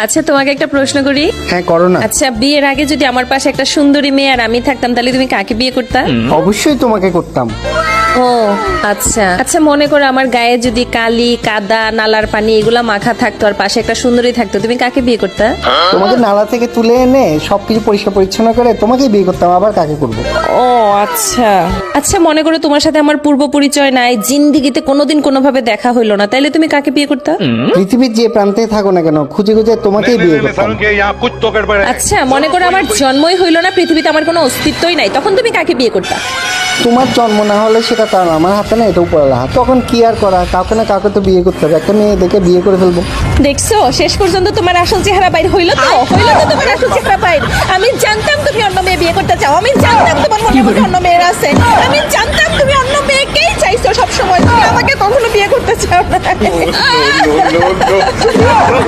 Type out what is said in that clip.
আচ্ছা তোমাকে একটা প্রশ্ন করি। হ্যাঁ করো না। আচ্ছা বিয়ের আগে যদি আমার পাশে একটা সুন্দরী মেয়ে আর আমি থাকতাম তাহলে তুমি কাকে বিয়ে করতা? অবশ্যই তোমাকে করতাম। ও আচ্ছা আচ্ছা, মনে করো আমার গায়ে যদি কালি কাদা নালার পানি এগুলা মাখা থাকতো আর পাশে একটা সুন্দরী থাকতো, তুমি কাকে বিয়ে করতা? তোমাকে নালা থেকে তুলে এনে সবকিছু পরিষ্কার পরিচ্ছন্ন করে তোমাকে বিয়ে করতাম, আবার কাকে করবো? ও আচ্ছা আচ্ছা, মনে করো তোমার সাথে আমার পূর্ব পরিচয় নাই, জিন্দিগিতে কোনোদিন কোনোভাবে দেখা হইলো না, তাইলে তুমি কাকে বিয়ে করতা? পৃথিবীর যে প্রান্তে থাকো না কেন খুঁজে খুঁজে তোমাকেই বিয়ে করতাম। আচ্ছা মনে করো আমার জন্মই হইলো না, পৃথিবীতে আমার কোনো অস্তিত্বই নাই, তখন তুমি কাকে বিয়ে করতা? তোমার জন্ম না হলে সেটা তার আমার হাতে না, এটা উপরে হাত, তখন কি আর করা, কাউকে না কাউকে তো বিয়ে করতে হবে, একটা মেয়ে দেখে বিয়ে করে ফেলবো। দেখছো শেষ পর্যন্ত তোমার আসল চেহারা বাইর হইলো তো তোমার আসল চেহারা বাইর। আমি জানতাম তুমি অন্য মেয়ে বিয়ে করতে চাও, আমি জানতাম তোমার মনে মনে অন্য মেয়ের আছে, আমি জানতাম তুমি অন্য মেয়েকেই চাইছো সব সময়, তুমি আমাকে কখনো বিয়ে করতে চাও না।